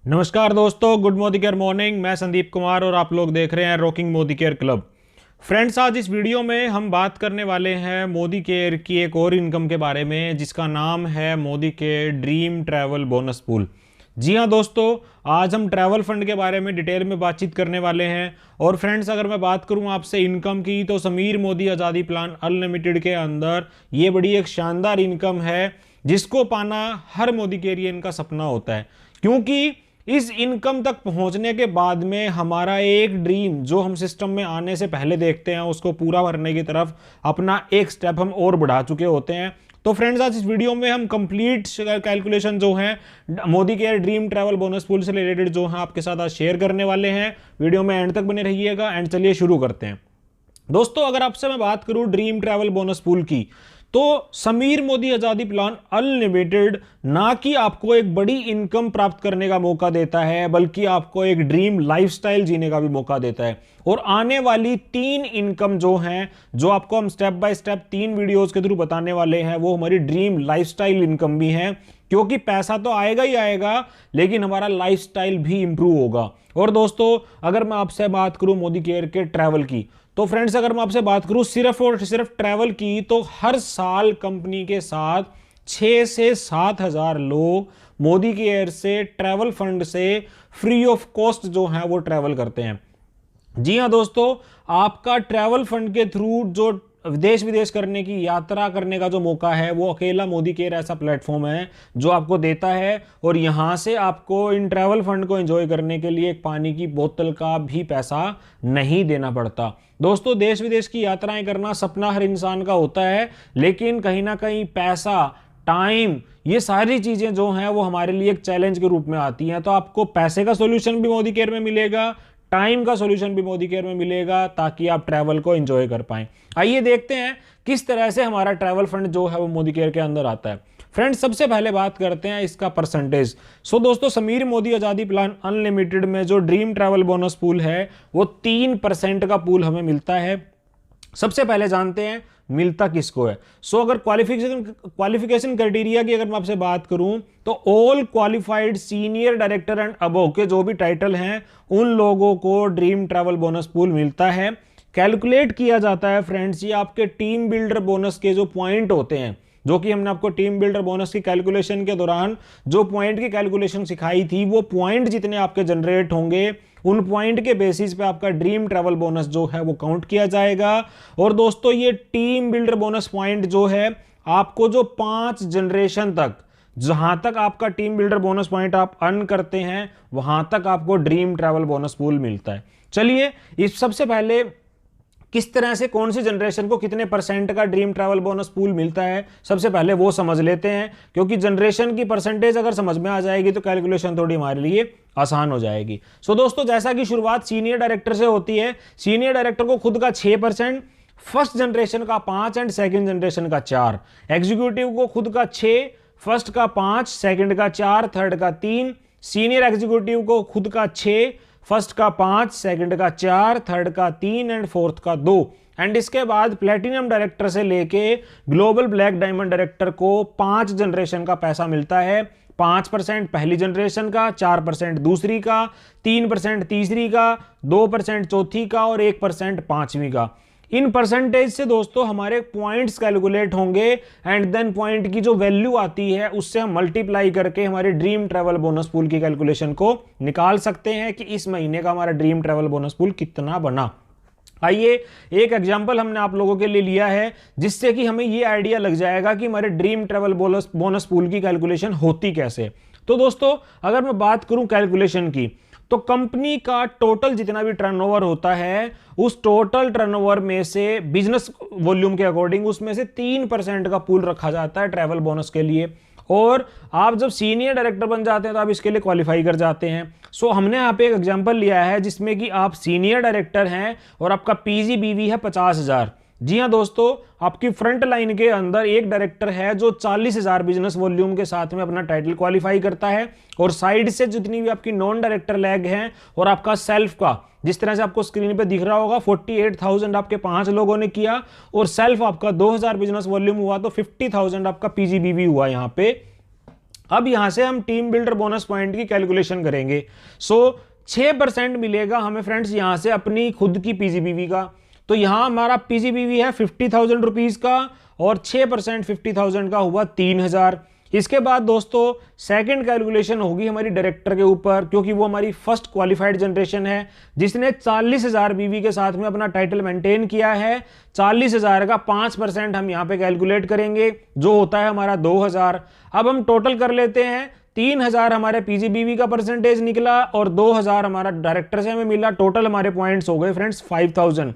नमस्कार दोस्तों, good Modi care morning. मैं संदीप कुमार और आप लोग देख रहे हैं rocking Modi care club. Friends, आज इस वीडियो में हम बात करने वाले हैं मोदी केयर की एक और इनकम के बारे में, जिसका नाम है Modi care dream travel bonus pool. जी हाँ दोस्तों, आज हम ट्रैवल फंड के बारे में डिटेल में बातचीत करने वाले हैं। और फ्रेंड्स, अगर मैं बात करूं आपसे इनकम की, तो समीर मोदी आज़ादी प्लान अनलिमिटेड के अंदर ये बड़ी एक शानदार इनकम है, जिसको पाना हर मोदी केयरियन का सपना होता है। क्योंकि इस इनकम तक पहुंचने के बाद में हमारा एक ड्रीम जो हम सिस्टम में आने से पहले देखते हैं, उसको पूरा करने की तरफ अपना एक स्टेप हम और बढ़ा चुके होते हैं। तो फ्रेंड्स, आज इस वीडियो में हम कंप्लीट कैलकुलेशन जो है Modi care dream travel bonus pool से रिलेटेड जो है आपके साथ आज शेयर करने वाले हैं। वीडियो में एंड तक बने रहिएगा। एंड चलिए शुरू करते हैं। दोस्तों, अगर आपसे मैं बात करूं ड्रीम ट्रैवल बोनस पूल की, तो समीर मोदी आजादी प्लान अनलिमिटेड ना कि आपको एक बड़ी इनकम प्राप्त करने का मौका देता है, बल्कि आपको एक ड्रीम लाइफस्टाइल जीने का भी मौका देता है। और आने वाली 3 इनकम जो हैं, जो आपको हम स्टेप बाय स्टेप 3 वीडियोस के थ्रू बताने वाले हैं, वो हमारी ड्रीम लाइफस्टाइल इनकम भी है। क्योंकि पैसा तो आएगा ही आएगा, लेकिन हमारा लाइफस्टाइल भी इंप्रूव होगा। और दोस्तों, अगर मैं आपसे बात करूं मोदी केयर के ट्रैवल की, तो फ्रेंड्स, अगर मैं आपसे बात करूं सिर्फ और सिर्फ ट्रैवल की, तो हर साल कंपनी के साथ 6 से 7 हजार लोग मोदी केयर से ट्रैवल फंड से फ्री ऑफ कॉस्ट जो है वो ट्रैवल करते हैं। जी हाँ दोस्तों, आपका ट्रैवल फंड के थ्रू जो देश विदेश करने की यात्रा करने का जो मौका है, वो अकेला मोदी केयर ऐसा प्लेटफॉर्म है जो आपको देता है। और यहां से आपको इन ट्रैवल फंड को एंजॉय करने के लिए एक पानी की बोतल का भी पैसा नहीं देना पड़ता। दोस्तों, देश विदेश की यात्राएं करना सपना हर इंसान का होता है, लेकिन कहीं ना कहीं पैसा, टाइम, ये सारी चीजें जो हैं वो हमारे लिए एक चैलेंज के रूप में आती हैं। तो आपको पैसे का सॉल्यूशन भी मोदी केयर में मिलेगा, टाइम का सॉल्यूशन भी मोदी केयर में मिलेगा, ताकि आप ट्रैवल को एंजॉय कर पाएं। आइए देखते हैं किस तरह से हमारा ट्रैवल फंड जो है वो मोदी केयर के अंदर आता है। फ्रेंड्स, सबसे पहले बात करते हैं इसका परसेंटेज। दोस्तों, समीर मोदी आजादी प्लान अनलिमिटेड में जो ड्रीम ट्रैवल बोनस पूल है, वो 3% का पूल हमें मिलता है। सबसे पहले जानते हैं मिलता किसको है। अगर क्वालिफिकेशन क्राइटेरिया की अगर मैं आपसे बात करूं, तो all qualified senior director and above के जो भी टाइटल हैं, उन लोगों को ड्रीम ट्रैवल बोनस पूल मिलता है। कैलकुलेट किया जाता है फ्रेंड्स, ये आपके टीम बिल्डर बोनस के जो पॉइंट होते हैं, जो कि हमने आपको टीम बिल्डर बोनस की कैलकुलेशन के दौरान जो पॉइंट की कैलकुलेशन सिखाई थी, वो पॉइंट जितने आपके जनरेट होंगे, उन पॉइंट के बेसिस पे आपका ड्रीम ट्रैवल बोनस जो है वो काउंट किया जाएगा। और दोस्तों, ये टीम बिल्डर बोनस पॉइंट जो है, आपको जो 5 जनरेशन तक, जहां तक आपका टीम बिल्डर बोनस पॉइंट आप अर्न करते हैं, वहां तक आपको ड्रीम ट्रैवल बोनस पूल मिलता है। चलिए, इस सबसे पहले किस तरह से कौन सी जनरेशन को कितने परसेंट का ड्रीम ट्रैवल बोनस पूल मिलता है, सबसे पहले वो समझ लेते हैं। क्योंकि जनरेशन की परसेंटेज अगर समझ में आ जाएगी तो कैलकुलेशन थोड़ी हमारे लिए आसान हो जाएगी। दोस्तों, जैसा कि शुरुआत सीनियर डायरेक्टर से होती है, सीनियर डायरेक्टर को खुद का 6%, फर्स्ट जनरेशन का 5 एंड सेकेंड जनरेशन का 4, एग्जीक्यूटिव को खुद का 6, फर्स्ट का 5, सेकेंड का 4, थर्ड का 3, सीनियर एग्जीक्यूटिव को खुद का 6, फर्स्ट का 5, सेकंड का 4, थर्ड का 3 एंड फोर्थ का 2। एंड इसके बाद प्लेटिनम डायरेक्टर से लेके ग्लोबल ब्लैक डायमंड डायरेक्टर को 5 जनरेशन का पैसा मिलता है। 5% पहली जनरेशन का, 4% दूसरी का, 3% तीसरी का, 2% चौथी का और 1% पांचवी का। इन परसेंटेज से दोस्तों हमारे पॉइंट्स कैलकुलेट होंगे, एंड देन पॉइंट की जो वैल्यू आती है उससे हम मल्टीप्लाई करके हमारे ड्रीम ट्रैवल बोनस पूल की कैलकुलेशन को निकाल सकते हैं कि इस महीने का हमारा ड्रीम ट्रैवल बोनस पूल कितना बना। आइए, एक एग्जांपल हमने आप लोगों के लिए लिया है, जिससे कि हमें ये आइडिया लग जाएगा कि हमारे ड्रीम ट्रैवल बोनस पूल की कैलकुलेशन होती कैसे। तो दोस्तों, अगर मैं बात करूं कैलकुलेशन की, तो कंपनी का टोटल जितना भी टर्नओवर होता है, उस टोटल टर्नओवर में से बिजनेस वॉल्यूम के अकॉर्डिंग उसमें से 3% का पूल रखा जाता है ट्रैवल बोनस के लिए। और आप जब सीनियर डायरेक्टर बन जाते हैं तो आप इसके लिए क्वालिफाई कर जाते हैं। हमने यहाँ पे एक एग्जांपल लिया है जिसमें कि आप सीनियर डायरेक्टर हैं और आपका पीजीबीवी है 50,000। जी हाँ दोस्तों, आपकी फ्रंट लाइन के अंदर एक डायरेक्टर है जो 40,000 बिजनेस वॉल्यूम के साथ में अपना टाइटल क्वालिफाई करता है, और साइड से जितनी भी आपकी नॉन डायरेक्टर लैग हैं और आपका सेल्फ का, जिस तरह से आपको स्क्रीन पे दिख रहा होगा, 48,000 आपके 5 लोगों ने किया, और सेल्फ आपका 2,000 बिजनेस वॉल्यूम हुआ तो 50,000 आपका पीजीबीवी हुआ यहाँ पे। अब यहां से हम टीम बिल्डर बोनस पॉइंट की कैलकुलेशन करेंगे। सो 6% मिलेगा हमें फ्रेंड्स यहां से अपनी खुद की पीजीबीवी का। तो यहां हमारा पीजीबीवी है 50,000 रुपीज का और 6% 50,000 का हुआ 3,000। इसके बाद दोस्तों सेकंड कैलकुलेशन होगी हमारी डायरेक्टर के ऊपर, क्योंकि वो हमारी फर्स्ट क्वालिफाइड जनरेशन है जिसने 40,000 बीवी के साथ में अपना टाइटल मेंटेन किया है। 40,000 का 5% हम यहां पे कैलकुलेट करेंगे जो होता है हमारा 2,000। अब हम टोटल कर लेते हैं। 3,000 हमारे पीजीबीवी का परसेंटेज निकला और 2,000 हमारा डायरेक्टर से हमें मिला। टोटल हमारे पॉइंट्स हो गए फ्रेंड्स 5,000।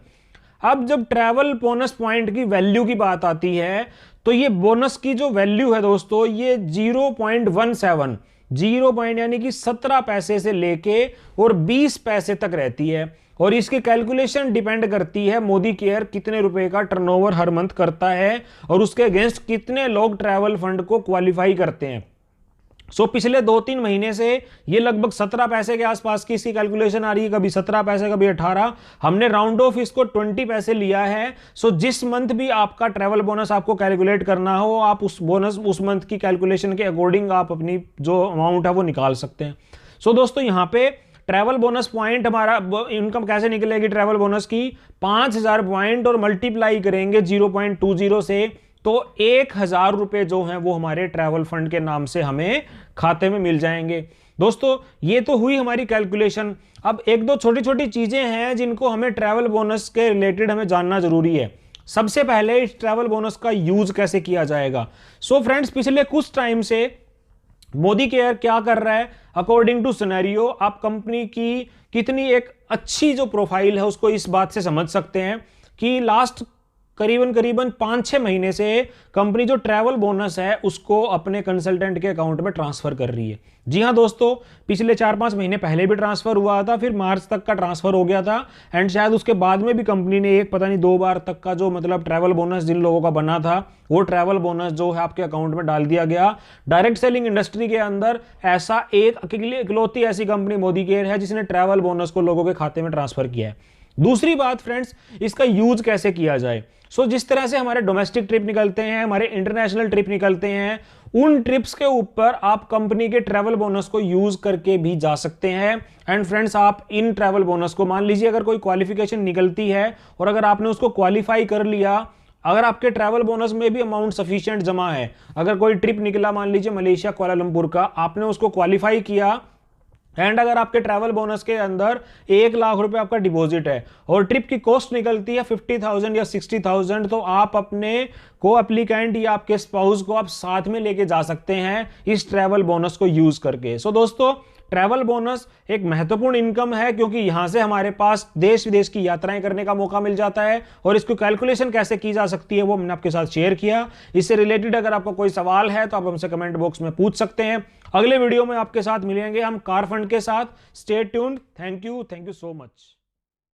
अब जब ट्रैवल बोनस पॉइंट की वैल्यू की बात आती है तो ये बोनस की जो वैल्यू है दोस्तों ये 0.17 0 पॉइंट यानी कि 17 पैसे से लेके और 20 पैसे तक रहती है। और इसकी कैलकुलेशन डिपेंड करती है मोदी केयर कितने रुपए का टर्नओवर हर मंथ करता है और उसके अगेंस्ट कितने लोग ट्रैवल फंड को क्वालिफाई करते हैं। सो पिछले 2-3 महीने से ये लगभग 17 पैसे के आसपास की इसकी कैलकुलेशन आ रही है, कभी 17 पैसे कभी 18। हमने राउंड ऑफ इसको 20 पैसे लिया है। सो जिस मंथ भी आपका ट्रैवल बोनस आपको कैलकुलेट करना हो आप उस मंथ की कैलकुलेशन के अकॉर्डिंग आप अपनी जो अमाउंट है वो निकाल सकते हैं। सो दोस्तों यहाँ पे ट्रैवल बोनस पॉइंट हमारा इनकम कैसे निकलेगी ट्रैवल बोनस की, 5,000 पॉइंट और मल्टीप्लाई करेंगे 0.20 से तो 1,000 रुपए जो हैं वो हमारे ट्रैवल फंड के नाम से हमें खाते में मिल जाएंगे। दोस्तों ये तो हुई हमारी कैलकुलेशन। अब एक दो छोटी छोटी चीजें हैं जिनको हमें ट्रैवल बोनस के रिलेटेड हमें जानना जरूरी है। सबसे पहले इस ट्रैवल बोनस का यूज कैसे किया जाएगा। सो फ्रेंड्स पिछले कुछ टाइम से मोदी केयर क्या कर रहा है, अकॉर्डिंग टू सिनेरियो आप कंपनी की कितनी एक अच्छी जो प्रोफाइल है उसको इस बात से समझ सकते हैं कि लास्ट करीबन 5-6 महीने से कंपनी जो ट्रैवल बोनस है उसको अपने कंसल्टेंट के अकाउंट में ट्रांसफर कर रही है। जी हां दोस्तों, पिछले 4-5 महीने पहले भी ट्रांसफर हुआ था, फिर मार्च तक का ट्रांसफर हो गया था एंड शायद उसके बाद में भी कंपनी ने एक पता नहीं 2 बार तक का जो मतलब ट्रैवल बोनस जिन लोगों का बना था वो ट्रैवल बोनस जो है आपके अकाउंट में डाल दिया गया। डायरेक्ट सेलिंग इंडस्ट्री के अंदर ऐसा इकलौती ऐसी कंपनी मोदी केयर है जिसने ट्रैवल बोनस को लोगों के खाते में ट्रांसफर किया है। दूसरी बात फ्रेंड्स, इसका यूज कैसे किया जाए। सो जिस तरह से हमारे डोमेस्टिक ट्रिप निकलते हैं, हमारे इंटरनेशनल ट्रिप निकलते हैं, उन ट्रिप्स के ऊपर आप कंपनी के ट्रैवल बोनस को यूज करके भी जा सकते हैं। एंड फ्रेंड्स आप इन ट्रैवल बोनस को मान लीजिए अगर कोई क्वालिफिकेशन निकलती है और अगर आपने उसको क्वालिफाई कर लिया, अगर आपके ट्रैवल बोनस में भी अमाउंट सफिशिएंट जमा है, अगर कोई ट्रिप निकला मान लीजिए मलेशिया कुआलालंपुर का, आपने उसको क्वालिफाई किया एंड अगर आपके ट्रैवल बोनस के अंदर 1 लाख रुपए आपका डिपॉजिट है और ट्रिप की कॉस्ट निकलती है 50,000 या 60,000 तो आप अपने को एप्लीकेंट या आपके स्पाउस को आप साथ में लेके जा सकते हैं इस ट्रैवल बोनस को यूज करके। सो दोस्तों ट्रैवल बोनस एक महत्वपूर्ण इनकम है क्योंकि यहां से हमारे पास देश विदेश की यात्राएं करने का मौका मिल जाता है और इसको कैलकुलेशन कैसे की जा सकती है वो मैंने आपके साथ शेयर किया। इससे रिलेटेड अगर आपका कोई सवाल है तो आप हमसे कमेंट बॉक्स में पूछ सकते हैं। अगले वीडियो में आपके साथ मिलेंगे हम कार फंड के साथ। Stay tuned. Thank you so much.